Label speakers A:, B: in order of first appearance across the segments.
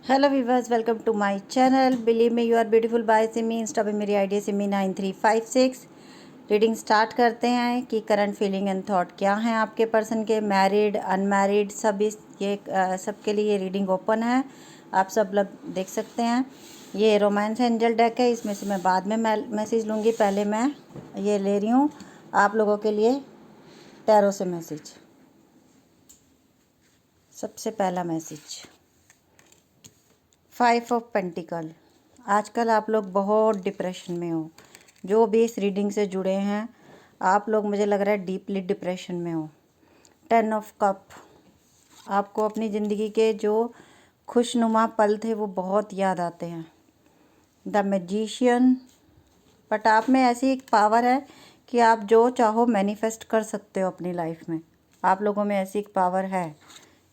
A: Hello viewers, welcome to my channel. Believe me you are beautiful by Simi. Insta पे मेरी ID Simi 9356। Reading start करते हैं कि current feeling and thought क्या हैं आपके पर्सन के। मैरिड, अनमैरिड, सब सबके लिए रीडिंग ओपन है। आप सब लोग देख सकते हैं। ये रोमांस एंजल डेक है। इसमें से मैं बाद में मैसेज लूँगी। पहले मैं ये ले रही हूँ आप लोगों के लिए टैरो से मैसेज। सबसे पहला मैसेज 5 ऑफ पेंटिकल। आजकल आप लोग बहुत डिप्रेशन में हो। जो भी इस रीडिंग से जुड़े हैं आप लोग, मुझे लग रहा है डीपली डिप्रेशन में हो। 10 ऑफ कप। आपको अपनी ज़िंदगी के जो खुशनुमा पल थे वो बहुत याद आते हैं। The magician. बट आप में ऐसी एक पावर है कि आप जो चाहो मैनिफेस्ट कर सकते हो अपनी लाइफ में। आप लोगों में ऐसी एक पावर है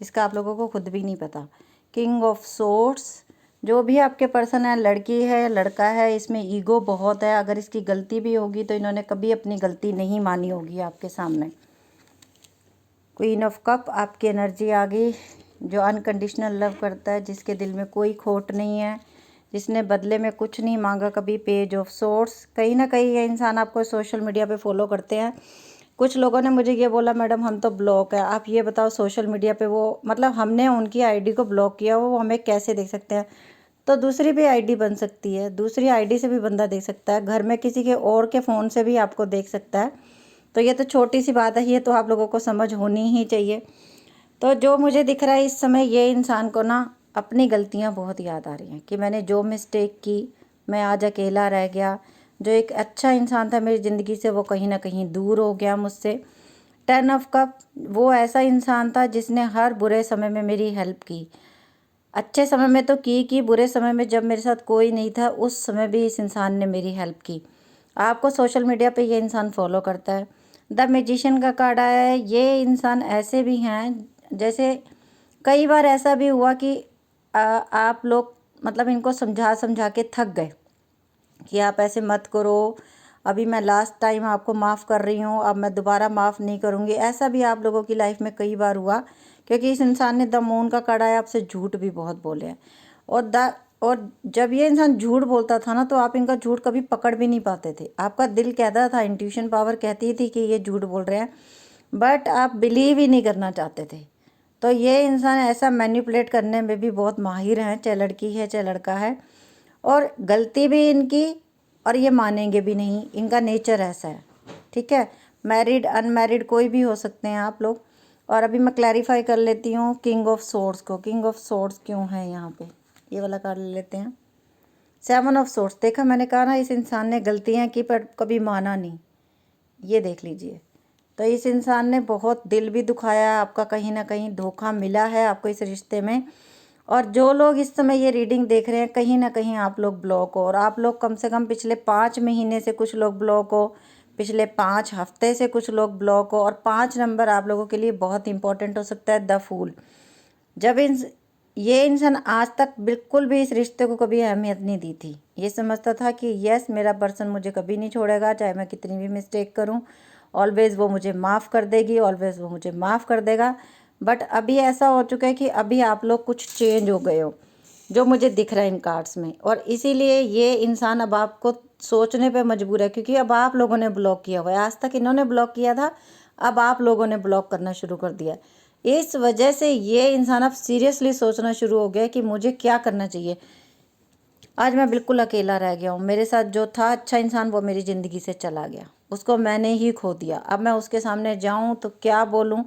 A: जिसका आप लोगों को खुद भी नहीं पता। King of swords. जो भी आपके पर्सन है, लड़की है लड़का है, इसमें ईगो बहुत है। अगर इसकी गलती भी होगी तो इन्होंने कभी अपनी गलती नहीं मानी होगी आपके सामने। Queen of cup. आपकी एनर्जी आ गई। जो अनकंडीशनल लव करता है, जिसके दिल में कोई खोट नहीं है, जिसने बदले में कुछ नहीं मांगा कभी। Page of swords. कहीं ना कहीं ये इंसान आपको सोशल मीडिया पे फॉलो करते हैं। कुछ लोगों ने मुझे ये बोला, मैडम हम तो ब्लॉक है। आप ये बताओ सोशल मीडिया पे वो, मतलब हमने उनकी आईडी को ब्लॉक किया, वो हमें कैसे देख सकते हैं? तो दूसरी भी आईडी बन सकती है, दूसरी आईडी से भी बंदा देख सकता है, घर में किसी के और के फ़ोन से भी आपको देख सकता है। तो ये तो छोटी सी बात है, ये तो आप लोगों को समझ होनी ही चाहिए। तो जो मुझे दिख रहा है इस समय, ये इंसान को ना अपनी गलतियाँ बहुत याद आ रही हैं कि मैंने जो मिस्टेक की, मैं आज अकेला रह गया। जो एक अच्छा इंसान था मेरी ज़िंदगी से, वो कहीं ना कहीं दूर हो गया मुझसे। 10 ऑफ कप। वो ऐसा इंसान था जिसने हर बुरे समय में मेरी हेल्प की। अच्छे समय में तो की, बुरे समय में जब मेरे साथ कोई नहीं था उस समय भी इस इंसान ने मेरी हेल्प की। आपको सोशल मीडिया पे ये इंसान फॉलो करता है। द मैजिशियन का कार्ड आया है। ये इंसान ऐसे भी हैं, जैसे कई बार ऐसा भी हुआ कि आप लोग मतलब इनको समझा समझा के थक गए कि आप ऐसे मत करो, अभी मैं लास्ट टाइम आपको माफ़ कर रही हूँ, अब मैं दोबारा माफ़ नहीं करूँगी। ऐसा भी आप लोगों की लाइफ में कई बार हुआ, क्योंकि इस इंसान ने द मून का कार्ड आया, आपसे झूठ भी बहुत बोले हैं। और जब ये इंसान झूठ बोलता था ना, तो आप इनका झूठ कभी पकड़ भी नहीं पाते थे। आपका दिल कहता था, इंट्यूशन पावर कहती थी कि ये झूठ बोल रहे हैं, बट आप बिलीव ही नहीं करना चाहते थे। तो ये इंसान ऐसा मैनिपुलेट करने में भी बहुत माहिर हैं, चाहे लड़की है चाहे लड़का है। और गलती भी इनकी, और ये मानेंगे भी नहीं, इनका नेचर ऐसा है। ठीक है, मैरिड अनमैरिड कोई भी हो सकते हैं आप लोग। और अभी मैं क्लैरिफाई कर लेती हूँ किंग ऑफ सोर्ड्स को। किंग ऑफ सोर्ड्स क्यों है यहाँ पे, ये वाला कार्ड ले लेते हैं। 7 ऑफ सोर्ड्स। देखा, मैंने कहा ना इस इंसान ने गलतियाँ की पर कभी माना नहीं। ये देख लीजिए। तो इस इंसान ने बहुत दिल भी दुखाया आपका, कहीं ना कहीं धोखा मिला है आपको इस रिश्ते में। और जो लोग इस समय ये रीडिंग देख रहे हैं, कहीं ना कहीं आप लोग ब्लॉक हो। और आप लोग कम से कम पिछले 5 महीने से कुछ लोग ब्लॉक हो, पिछले 5 हफ्ते से कुछ लोग ब्लॉक हो। और 5 नंबर आप लोगों के लिए बहुत इंपॉर्टेंट हो सकता है, द फूल। जब ये इंसान आज तक बिल्कुल भी इस रिश्ते को कभी अहमियत नहीं दी थी। ये समझता था कि यस, मेरा पर्सन मुझे कभी नहीं छोड़ेगा, चाहे मैं कितनी भी मिस्टेक करूं, ऑलवेज़ वो मुझे माफ़ कर देगी, ऑलवेज़ वो मुझे माफ़ कर देगा। बट अभी ऐसा हो चुका है कि अभी आप लोग कुछ चेंज हो गए हो, जो मुझे दिख रहा है इन कार्ड्स में। और इसीलिए ये इंसान अब आपको सोचने पे मजबूर है, क्योंकि अब आप लोगों ने ब्लॉक किया हुआ है। आज तक इन्होंने ब्लॉक किया था, अब आप लोगों ने ब्लॉक करना शुरू कर दिया। इस वजह से ये इंसान अब सीरियसली सोचना शुरू हो गया कि मुझे क्या करना चाहिए। आज मैं बिल्कुल अकेला रह गया हूँ। मेरे साथ जो था अच्छा इंसान, वो मेरी ज़िंदगी से चला गया, उसको मैंने ही खो दिया। अब मैं उसके सामने जाऊँ तो क्या बोलूँ?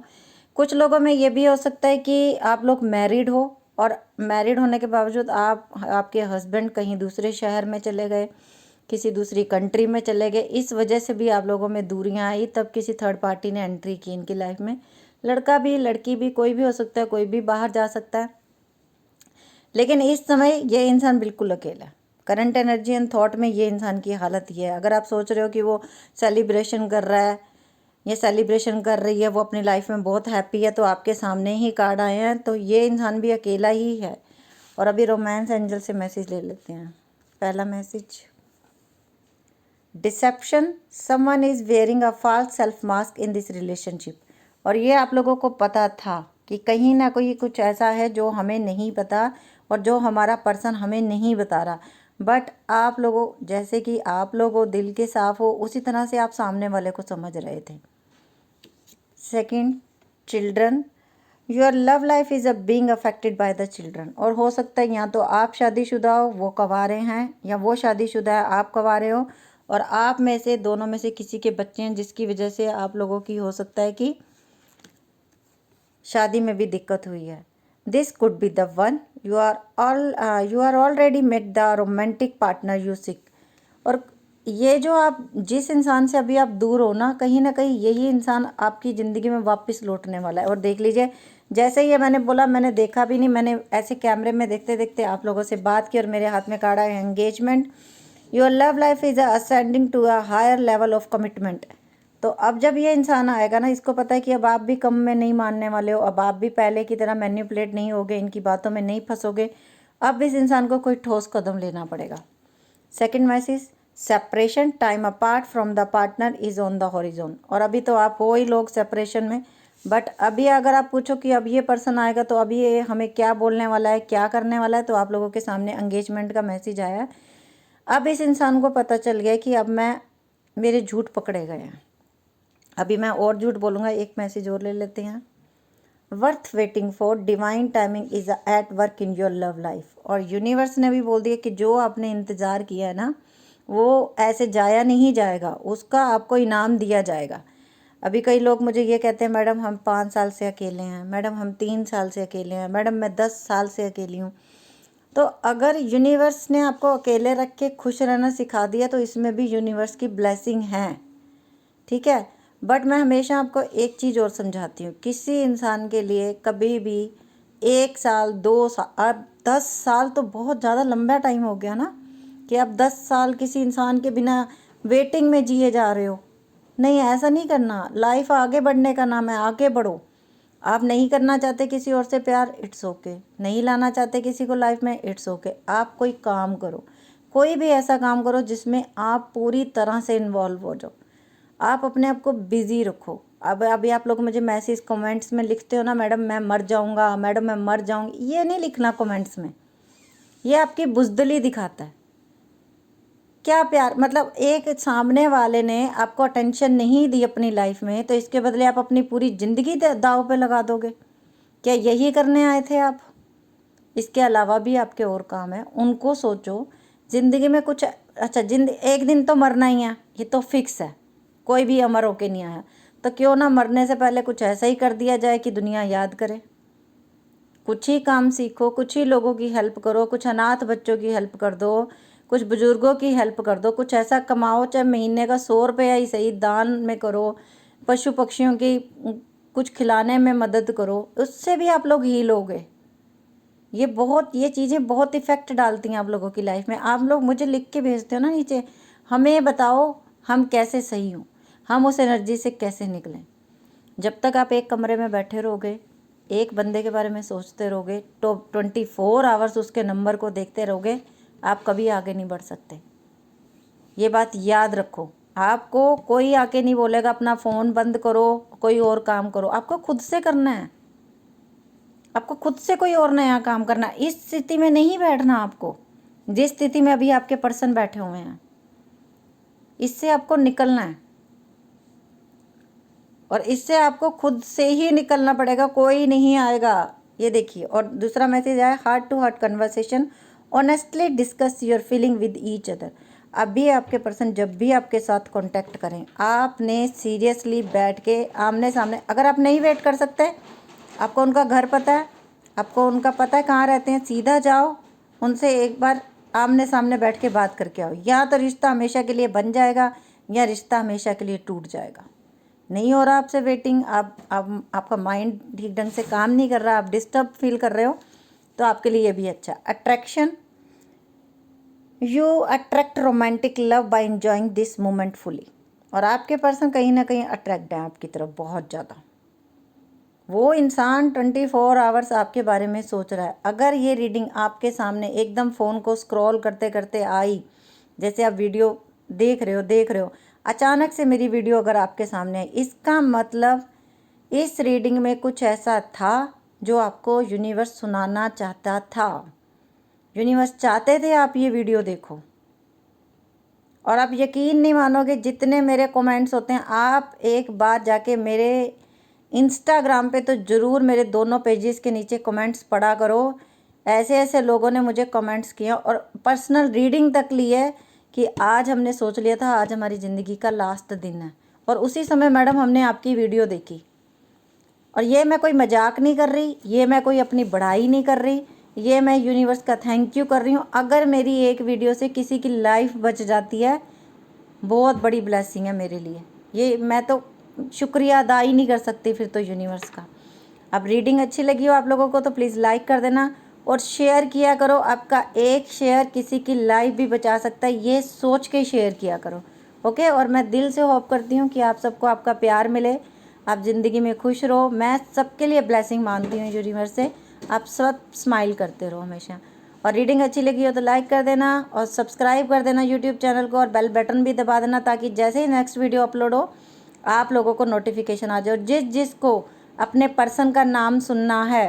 A: कुछ लोगों में ये भी हो सकता है कि आप लोग मैरिड हो, और मैरिड होने के बावजूद आपके हस्बैंड कहीं दूसरे शहर में चले गए, किसी दूसरी कंट्री में चले गए। इस वजह से भी आप लोगों में दूरियां आई, तब किसी थर्ड पार्टी ने एंट्री की इनकी लाइफ में। लड़का भी लड़की भी, कोई भी हो सकता है, कोई भी बाहर जा सकता है। लेकिन इस समय ये इंसान बिल्कुल अकेला है। करंट एनर्जी एंड थॉट में ये इंसान की हालत ये है। अगर आप सोच रहे हो कि वो सेलिब्रेशन कर रहा है या सेलिब्रेशन कर रही है, वो अपनी लाइफ में बहुत हैप्पी है, तो आपके सामने ही कार्ड आए हैं, तो ये इंसान भी अकेला ही है। और अभी रोमांस एंजल से मैसेज ले लेते हैं। पहला message, deception. Someone is wearing a false self mask in this relationship. और ये आप लोगों को पता था कि कहीं ना कहीं कुछ ऐसा है जो हमें नहीं पता, और जो हमारा पर्सन हमें नहीं बता रहा। बट आप लोगों, जैसे कि आप लोगों दिल के साफ हो, उसी तरह से आप सामने वाले को समझ रहे थे। Second, children, your love life is being affected by the children. और हो सकता है या तो आप शादीशुदा हो, वो कवारे हैं, या वो शादीशुदा है, आप कवारे हो, और आप में से दोनों में से किसी के बच्चे हैं, जिसकी वजह से आप लोगों की हो सकता है कि शादी में भी दिक्कत हुई है। This could be the one, you are already met the romantic partner you seek. और ये जो आप जिस इंसान से अभी आप दूर हो ना कहीं यही इंसान आपकी ज़िंदगी में वापस लौटने वाला है। और देख लीजिए, जैसे ही ये मैंने बोला, मैंने देखा भी नहीं, मैंने ऐसे कैमरे में देखते देखते आप लोगों से बात की और मेरे हाथ में कार्ड है engagement. Your love life is ascending to a higher level of commitment. तो अब जब ये इंसान आएगा ना, इसको पता है कि अब आप भी कम में नहीं मानने वाले हो, अब आप भी पहले की तरह मैनिपुलेट नहीं होगे, इनकी बातों में नहीं फंसोगे। अब इस इंसान को कोई ठोस कदम लेना पड़ेगा। Second message, separation, time apart from the partner is on the horizon. और अभी तो आप हो ही लोग सेपरेशन में, बट अभी अगर आप पूछो कि अब ये पर्सन आएगा तो अभी ये हमें क्या बोलने वाला है, क्या करने वाला है, तो आप लोगों के सामने एंगेजमेंट का मैसेज आया है। अब इस इंसान को पता चल गया कि अब मेरे झूठ पकड़े गए हैं। अभी मैं और झूठ बोलूँगा। एक मैसेज और ले लेते हैं। Worth waiting for, divine timing is at work in your love life. और यूनिवर्स ने भी बोल दिया कि जो आपने इंतज़ार किया है ना, वो ऐसे जाया नहीं जाएगा, उसका आपको इनाम दिया जाएगा। अभी कई लोग मुझे ये कहते हैं, मैडम हम 5 साल से अकेले हैं, मैडम हम 3 साल से अकेले हैं, मैडम मैं 10 साल से अकेली हूँ। तो अगर यूनिवर्स ने आपको अकेले रख के खुश रहना सिखा दिया तो इसमें भी यूनिवर्स की ब्लेसिंग है, ठीक है। बट मैं हमेशा आपको एक चीज़ और समझाती हूँ, किसी इंसान के लिए कभी भी 1 साल 2 साल, अब 10 साल तो बहुत ज़्यादा लंबा टाइम हो गया ना, कि आप 10 साल किसी इंसान के बिना वेटिंग में जिए जा रहे हो। नहीं, ऐसा नहीं करना। लाइफ आगे बढ़ने का नाम है, आगे बढ़ो। आप नहीं करना चाहते किसी और से प्यार, इट्स ओके। नहीं लाना चाहते किसी को लाइफ में, इट्स ओके। आप कोई काम करो, कोई भी ऐसा काम करो जिसमें आप पूरी तरह से इन्वॉल्व हो जाओ। आप अपने आप को बिजी रखो। अब अभी आप लोग मुझे मैसेज कमेंट्स में लिखते हो ना, मैडम मैं मर जाऊंगा, मैडम मैं मर जाऊंगी, ये नहीं लिखना कमेंट्स में। ये आपकी बुज़दिली दिखाता है। क्या प्यार, मतलब एक सामने वाले ने आपको अटेंशन नहीं दी अपनी लाइफ में, तो इसके बदले आप अपनी पूरी ज़िंदगी दाव पे लगा दोगे? क्या यही करने आए थे आप? इसके अलावा भी आपके और काम है, उनको सोचो। ज़िंदगी में कुछ अच्छा, एक दिन तो मरना ही है, ये तो फिक्स है, कोई भी अमर होके नहीं आया। तो क्यों ना मरने से पहले कुछ ऐसा ही कर दिया जाए कि दुनिया याद करे। कुछ ही काम सीखो, कुछ ही लोगों की हेल्प करो, कुछ अनाथ बच्चों की हेल्प कर दो, कुछ बुजुर्गों की हेल्प कर दो, कुछ ऐसा कमाओ, चाहे महीने का 100 रुपया ही सही दान में करो, पशु पक्षियों की कुछ खिलाने में मदद करो, उससे भी आप लोग हील होगे। ये चीज़ें बहुत इफ़ेक्ट डालती हैं आप लोगों की लाइफ में। आप लोग मुझे लिख के भेजते हो ना नीचे, हमें बताओ हम कैसे सही हों, हम उस एनर्जी से कैसे निकलें। जब तक आप एक कमरे में बैठे रहोगे, एक बंदे के बारे में सोचते रहोगे, तो 24 आवर्स उसके नंबर को देखते रहोगे, आप कभी आगे नहीं बढ़ सकते। ये बात याद रखो। आपको कोई आके नहीं बोलेगा अपना फ़ोन बंद करो, कोई और काम करो। आपको खुद से करना है, आपको खुद से कोई और नया काम करना है। इस स्थिति में नहीं बैठना आपको, जिस स्थिति में अभी आपके पर्सन बैठे हुए हैं, इससे आपको निकलना है। और इससे आपको खुद से ही निकलना पड़ेगा, कोई नहीं आएगा। ये देखिए। और दूसरा मैसेज आया, heart to heart conversation, honestly discuss your feeling with each other. अभी आपके पर्सन जब भी आपके साथ कांटेक्ट करें, आपने सीरियसली बैठ के आमने सामने, अगर आप नहीं वेट कर सकते, आपको उनका घर पता है, आपको उनका पता है कहाँ रहते हैं, सीधा जाओ उनसे एक बार आमने सामने बैठ के बात करके आओ। या तो रिश्ता हमेशा के लिए बन जाएगा, या रिश्ता हमेशा के लिए टूट जाएगा। नहीं हो रहा आपसे वेटिंग, आपका माइंड ठीक ढंग से काम नहीं कर रहा, आप डिस्टर्ब फील कर रहे हो, तो आपके लिए भी अच्छा। Attraction, you attract romantic love by enjoying this moment fully. और आपके पर्सन कहीं ना कहीं अट्रैक्ट है आपकी तरफ बहुत ज़्यादा। वो इंसान 24 आवर्स आपके बारे में सोच रहा है। अगर ये रीडिंग आपके सामने एकदम फ़ोन को स्क्रॉल करते करते आई, जैसे आप वीडियो देख रहे हो, अचानक से मेरी वीडियो अगर आपके सामने आई, इसका मतलब इस रीडिंग में कुछ ऐसा था जो आपको यूनिवर्स सुनाना चाहता था। यूनिवर्स चाहते थे आप ये वीडियो देखो। और आप यकीन नहीं मानोगे, जितने मेरे कमेंट्स होते हैं, आप एक बार जाके मेरे इंस्टाग्राम पे तो ज़रूर मेरे दोनों पेजेस के नीचे कमेंट्स पढ़ा करो। ऐसे ऐसे लोगों ने मुझे कमेंट्स किए और पर्सनल रीडिंग तक ली है कि आज हमने सोच लिया था आज हमारी ज़िंदगी का लास्ट दिन है, और उसी समय मैडम हमने आपकी वीडियो देखी। और ये मैं कोई मजाक नहीं कर रही, ये मैं कोई अपनी बढ़ाई नहीं कर रही, ये मैं यूनिवर्स का थैंक यू कर रही हूँ। अगर मेरी एक वीडियो से किसी की लाइफ बच जाती है, बहुत बड़ी ब्लेसिंग है मेरे लिए। ये मैं तो शुक्रिया अदा ही नहीं कर सकती फिर तो यूनिवर्स का। अब रीडिंग अच्छी लगी हो आप लोगों को तो प्लीज़ लाइक कर देना और शेयर किया करो। आपका एक शेयर किसी की लाइफ भी बचा सकता है, ये सोच के शेयर किया करो। ओके, और मैं दिल से होप करती हूँ कि आप सबको आपका प्यार मिले, आप ज़िंदगी में खुश रहो। मैं सबके लिए ब्लेसिंग मांगती हूँ यूनिवर्स से, आप सब स्माइल करते रहो हमेशा। और रीडिंग अच्छी लगी हो तो लाइक कर देना और सब्सक्राइब कर देना यूट्यूब चैनल को, और बेल बटन भी दबा देना ताकि जैसे ही नेक्स्ट वीडियो अपलोड हो आप लोगों को नोटिफिकेशन आ जाए। और जिसको अपने पर्सन का नाम सुनना है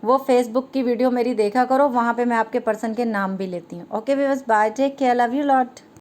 A: वो फेसबुक की वीडियो मेरी देखा करो, वहाँ पे मैं आपके पर्सन के नाम भी लेती हूँ। Okay viewers, bye, take care, love you lot.